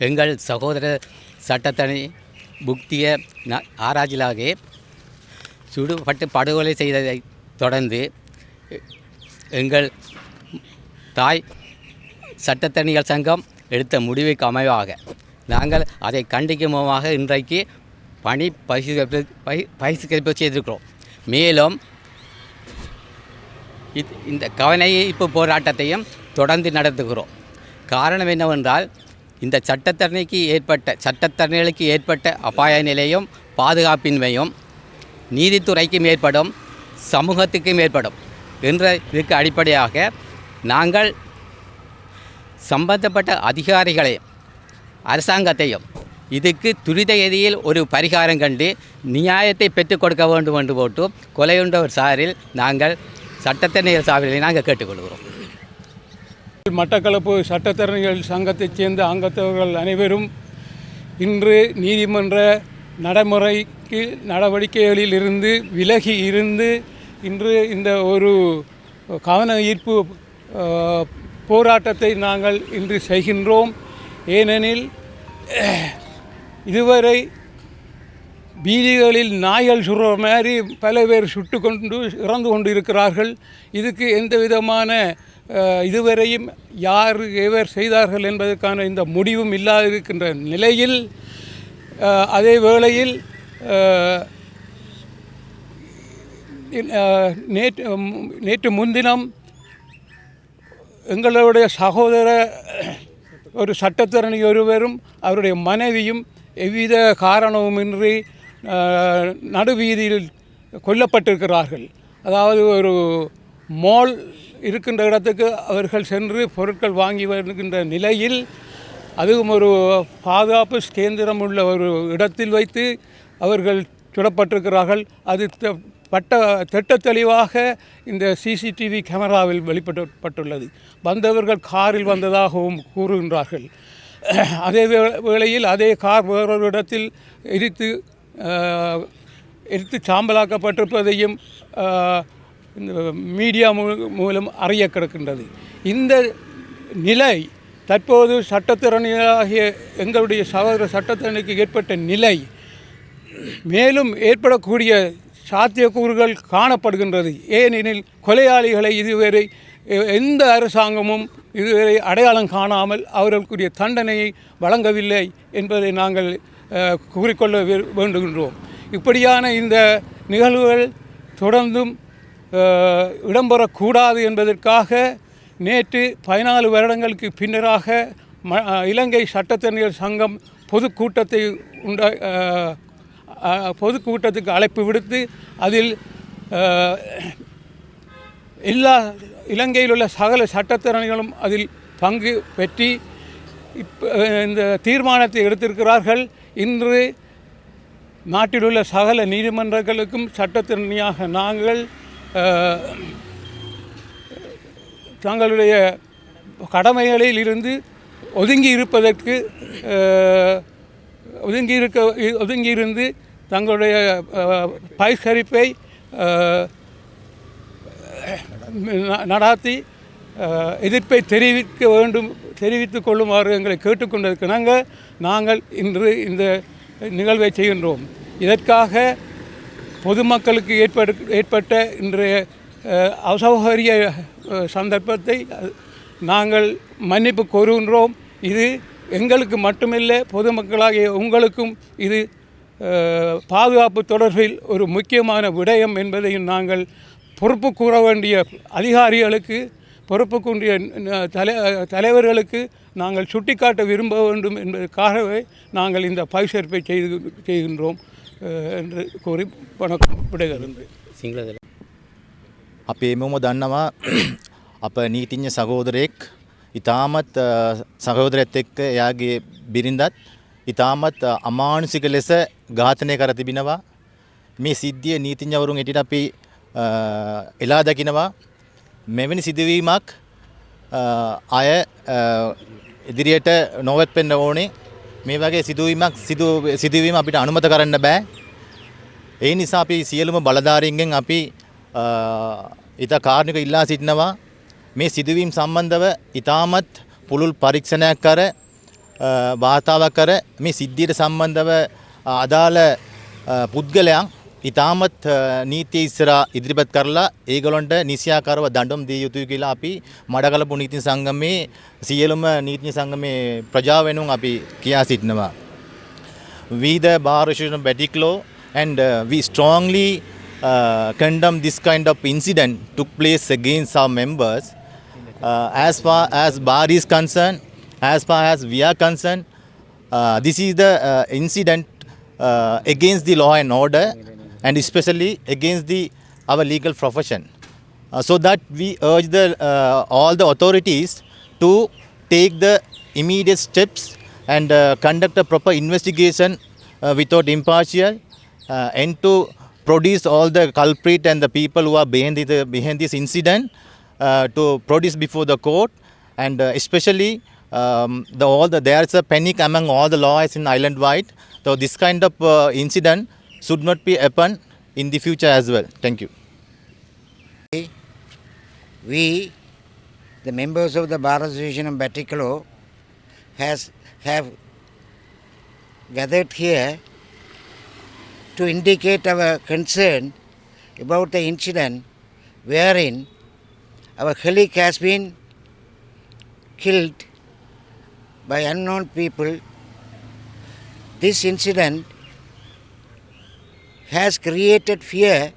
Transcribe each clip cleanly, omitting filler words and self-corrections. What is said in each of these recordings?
எங்கள் சகோதர சட்டத்தனி புக்திய ஆராய்ச்சியாக சுடுபட்டு படுகொலை செய்ததை தொடர்ந்து எங்கள் தாய் சட்டத்தணிகள் சங்கம் எடுத்த முடிவுக்கு அமைவாக நாங்கள் அதை கண்டிக்கும் முகமாக இன்றைக்கு பணி பகிஷ்கரிப்பு செய்திருக்கிறோம். மேலும் இந்த கவனஈர்ப்பு போராட்டத்தையும் தொடர்ந்து நடத்துகிறோம். காரணம் என்னவென்றால் இந்த சட்டத்தரணிகளுக்கு ஏற்பட்ட அபாய நிலையும் பாதுகாப்பின்மையும் நீதித்துறைக்கும் ஏற்படும் சமூகத்துக்கும் ஏற்படும் என்ற இதற்கு அடிப்படையாக நாங்கள் சம்பந்தப்பட்ட அதிகாரிகளையும் அரசாங்கத்தையும் இதுக்கு துரித கதியில் ஒரு பரிகாரம் கண்டு நியாயத்தை பெற்றுக் கொடுக்க வேண்டும் என்று போட்டு கொலையுண்டவர் சாரில் நாங்கள் சட்டத்தரணிகள் சார்பில் நாங்கள் கேட்டுக்கொள்கிறோம். மட்டக்களப்பு சட்டத்தரணிகள் சங்கத்தைச் சேர்ந்த அங்கத்தவர்கள் அனைவரும் இன்று நீதிமன்ற நடவடிக்கைகளில் இருந்து விலகி இருந்து இன்று இந்த ஒரு கவன ஈர்ப்பு போராட்டத்தை நாங்கள் இன்று செய்கின்றோம். ஏனெனில் இதுவரை வீதிகளில் நாய்கள் சுடுற மாதிரி பல பேர் சுட்டு கொண்டு இறந்து கொண்டு இருக்கிறார்கள். இதுக்கு எந்த விதமான இதுவரையும் யார் எவர் செய்தார்கள் என்பதற்கான இந்த முடிவும் இல்லாதிருக்கின்ற நிலையில் அதே வேளையில் நேற்று முன்தினம் எங்களுடைய சகோதர ஒரு சட்டத்தரணி ஒருவரும் அவருடைய மனைவியும் எவ்வித காரணமுமின்றி நடுவீதியில் கொல்லப்பட்டிருக்கிறார்கள். அதாவது ஒரு மால் இருக்கின்ற இடத்துக்கு அவர்கள் சென்று பொருட்கள் வாங்கி வருகின்ற நிலையில் அதுவும் ஒரு பாதுகாப்பு கேந்திரம் உள்ள ஒரு இடத்தில் வைத்து அவர்கள் சுடப்பட்டிருக்கிறார்கள். அது திட்டத்தெளிவாக இந்த சிசிடிவி கேமராவில் வெளிப்பட்டுள்ளது. வந்தவர்கள் காரில் வந்ததாகவும் கூறுகின்றார்கள். அதே வேளையில் அதே கார் வேறொரு இடத்தில் எரித்து சாம்பலாக்கப்பட்டிருப்பதையும் இந்த மீடியா மூலம் அறிய கிடக்கின்றது. இந்த நிலை தற்போது சட்டத்திறனியாகிய எங்களுடைய சகோதர சட்டத்திறனுக்கு ஏற்பட்ட நிலை மேலும் ஏற்படக்கூடிய சாத்தியக்கூறுகள் காணப்படுகின்றது. ஏனெனில் கொலையாளிகளை இதுவரை எந்த அரசாங்கமும் இதுவரை அடையாளம் காணாமல் அவர்களுக்குரிய தண்டனையை வழங்கவில்லை என்பதை நாங்கள் கூறிக்கொள்ள வேண்டுகின்றோம். இப்படியான இந்த நிகழ்வுகள் தொடர்ந்தும் இடம்பெறக்கூடாது என்பதற்காக நேற்று 14 வருடங்களுக்கு பின்னராக இலங்கை சட்டத்தரணிகள் சங்கம் பொதுக்கூட்டத்துக்கு அழைப்பு விடுத்து அதில் எல்லா இலங்கையில் உள்ள சகல சட்டத்தரணிகளும் அதில் பங்கு பெற்றி இந்த தீர்மானத்தை எடுத்திருக்கிறார்கள். இன்று நாட்டில் உள்ள சகல நீதிமன்றங்களுக்கும் சட்டத்தரணியாக நாங்கள் தங்களுடைய கடமைகளில் இருந்து ஒதுங்கியிருந்து தங்களுடைய பகிஷ்கரிப்பை நடாத்தி எதிர்ப்பை தெரிவித்துக் கொள்ளுமாறு எங்களை கேட்டுக்கொண்டிருக்கிறாங்க. நாங்கள் இன்று இந்த நிகழ்வை செய்கின்றோம். இதற்காக பொதுமக்களுக்கு ஏற்பட்ட இன்றைய அசௌகரிய சந்தர்ப்பத்தை நாங்கள் மன்னிப்பு கோருகின்றோம். இது எங்களுக்கு மட்டுமில்லை, பொதுமக்களாகிய உங்களுக்கும் இது பாதுகாப்பு தொடர்பில் ஒரு முக்கியமான விடயம் என்பதையும் நாங்கள் பொறுப்பு கூற வேண்டிய அதிகாரிகளுக்கு, பொறுப்பு கூறிய தலைவர்களுக்கு நாங்கள் சுட்டிக்காட்ட விரும்ப வேண்டும் என்பதற்காகவே நாங்கள் இந்த பகிஷ்கரிப்பை செய்கின்றோம் என்று கூறி வணக்கம் விடைபெறுகின்றேன். අපේ එමම දන්නවා අප නීතිඥ සහෝදරයෙක් ඉතාමත් සහෝදරයත් එක්ක එයාගේ බිරිඳත් ඉතාමත් අමානුෂික ලෙස ඝාතනය කර තිබෙනවා. මේ සිද්ධිය නීතිඥවරුන් එටිට අපි එලා දකිනවා. මෙවැනි සිදුවීමක් අය ඉදිරියට නොවැත්වෙන්න ඕනේ. මේ වගේ සිදුවීම අපිට අනුමත කරන්න බෑ. ඒ නිසා අපි සියලුම බලධාරීන්ගෙන් අපි ඉතා කාරණික ඉල්ලා සිටිනවා මේ සිදුවීම් සම්බන්ධව ඉතාමත් පුළුල් පරීක්ෂණයක් කර වාතාවක් කර මේ සිද්ධියට සම්බන්ධව අදාළ පුද්ගලයන් ඉතාමත් නීතිය ඉස්සරහා ඉදිරිපත් කරලා ඒගොල්ලන්ට නිසියාකාරව දඬුවම් දිය යුතුයි කියලා අපි මඩකලපු නීති සංගමේ සියලුම නීති සංගමේ ප්‍රජාව වෙනුවෙන් අපි කියා සිටිනවා. We the Bar Association of Batticaloa and we strongly condemn this kind of incident took place against our members. As far as bar is concerned, as far as we are concerned, this is the incident against the law and order and especially against our legal profession. So that we urge all the authorities to take the immediate steps and conduct a proper investigation without impartial and to produce all the culprit and the people who are behind this incident to produce before the court and especially there is a panic among all the lawyers in island wide. So this kind of incident should not be happen in the future as well. Thank you. We, the members of the Bar Association of Batticaloa, have gathered here to indicate our concern about the incident wherein our colleague has been killed by unknown people. This incident has created fear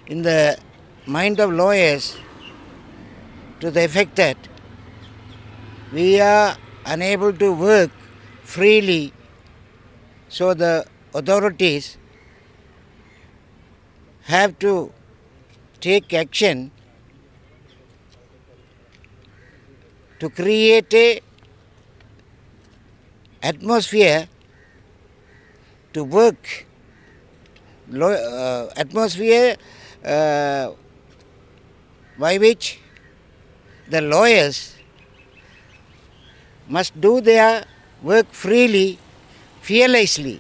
in the mind of lawyers to the effect that we are unable to work freely, so the authorities have to take action to create a atmosphere to work, atmosphere by which the lawyers must do their work freely, fearlessly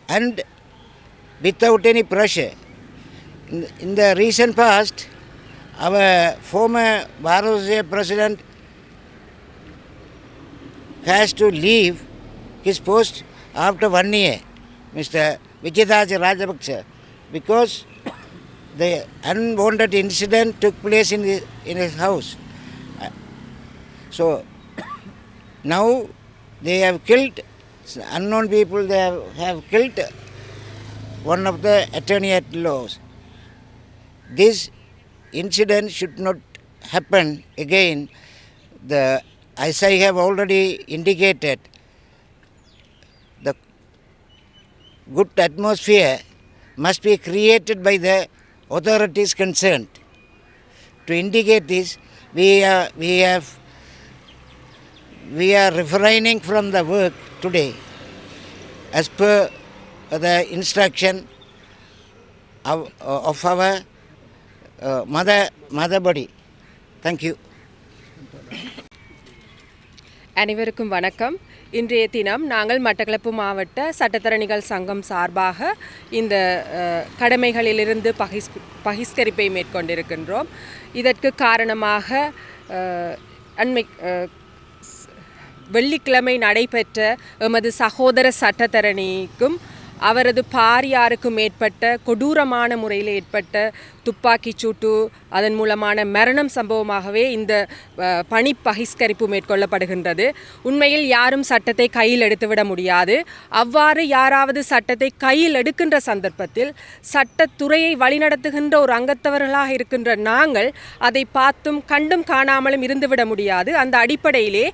and without any pressure. In the recent past, our former Bar Association president has to leave his post after 1 year, Mr. Vijaydaja Rajapaksa, because the unwanted incident took place in his house. So now they have killed, unknown people, they have killed one of the attorney at laws. This incident should not happen again. As I have already indicated, the good atmosphere must be created by the authorities concerned. To indicate this, we are refraining from the work today as per the instruction of our mother body. Thank you. அனைவருக்கும் வணக்கம். இன்றைய தினம் நாங்கள் மட்டக்களப்பு மாவட்ட சட்டத்தரணிகள் சங்கம் சார்பாக இந்த கடமைகளிலிருந்து பகிஷ்கரிப்பை மேற்கொண்டிருக்கின்றோம். இதற்கு காரணமாக வெள்ளிக்கிழமை நடைபெற்ற எமது சகோதர சட்டத்தரணிக்கும் அவரது பாரியாருக்கும் ஏற்பட்ட கொடூரமான முறையில் ஏற்பட்ட துப்பாக்கிச் சூட்டு, அதன் மூலமான மரணம் சம்பவமாகவே இந்த பணி பகிஷ்கரிப்பு மேற்கொள்ளப்படுகின்றது. உண்மையில் யாரும் சட்டத்தை கையில் எடுத்துவிட முடியாது. அவ்வாறு யாராவது சட்டத்தை கையில் எடுக்கின்ற சந்தர்ப்பத்தில் சட்டத்துறையை வழிநடத்துகின்ற ஒரு அங்கத்தவர்களாக இருக்கின்ற நாங்கள் அதை பார்த்தும் கண்டும் காணாமலும் இருந்துவிட முடியாது. அந்த அடிப்படையிலே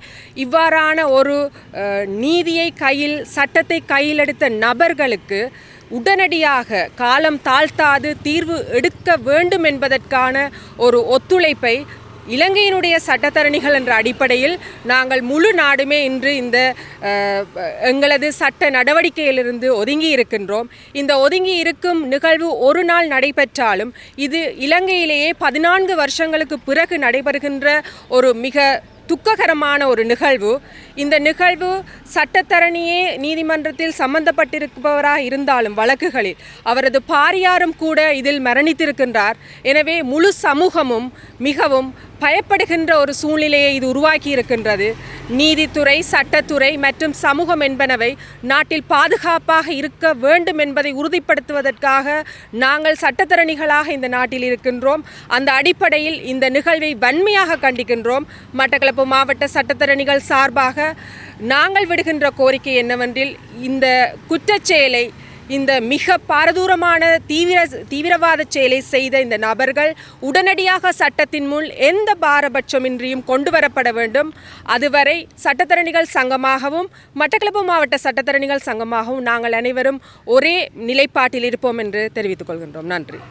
இவ்வாறான ஒரு நீதியை சட்டத்தை கையில் எடுத்த நபர்களுக்கு உடனடியாக காலம் தாழ்த்தாது தீர்வு எடுக்க வேண்டும் என்பதற்கான ஒரு ஒத்துழைப்பை இலங்கையினுடைய சட்டத்தரணிகள் என்ற அடிப்படையில் நாங்கள் முழு நாடுமே இன்று இந்த எங்களது சட்ட நடவடிக்கையிலிருந்து ஒதுங்கி இருக்கின்றோம். இந்த ஒதுங்கி இருக்கும் நிகழ்வு ஒரு நாள் நடைபெற்றாலும் இது இலங்கையிலேயே 14 வருஷங்களுக்கு பிறகு நடைபெறுகின்ற ஒரு மிக துக்ககரமான ஒரு நிகழ்வு. இந்த நிகழ்வு சட்டத்தரணியே நீதிமன்றத்தில் சம்பந்தப்பட்டிருப்பவராக இருந்தாலும் வழக்குகளில் அவரது பாரியாரும் கூட இதில் மரணித்திருக்கின்றார். எனவே முழு சமூகமும் மிகவும் பயப்படுகின்ற ஒரு சூழ்நிலையை இது உருவாக்கி இருக்கின்றது. நீதித்துறை, சட்டத்துறை மற்றும் சமூகம் என்பனவை நாட்டில் பாதுகாப்பாக இருக்க வேண்டும் என்பதை உறுதிப்படுத்துவதற்காக நாங்கள் சட்டத்தரணிகளாக இந்த நாட்டில் இருக்கின்றோம். அந்த அடிப்படையில் இந்த நிகழ்வை வன்மையாக கண்டிக்கின்றோம். மட்டக்களப்பு மாவட்ட சட்டத்தரணிகள் சார்பாக நாங்கள் விடுகின்ற கோரிக்கை என்னவென்றில் இந்த குற்றச்செயலை, இந்த மிக பாரதூரமான தீவிரவாத செயலை செய்த இந்த நபர்கள் உடனடியாக சட்டத்தின் முன் எந்த பாரபட்சமின்றியும் கொண்டு வரப்பட வேண்டும். அதுவரை சட்டத்தரணிகள் சங்கமாகவும் மட்டக்களப்பு மாவட்ட சட்டத்தரணிகள் சங்கமாகவும் நாங்கள் அனைவரும் ஒரே நிலைப்பாட்டில் இருப்போம் என்று தெரிவித்துக் கொள்கின்றோம். நன்றி.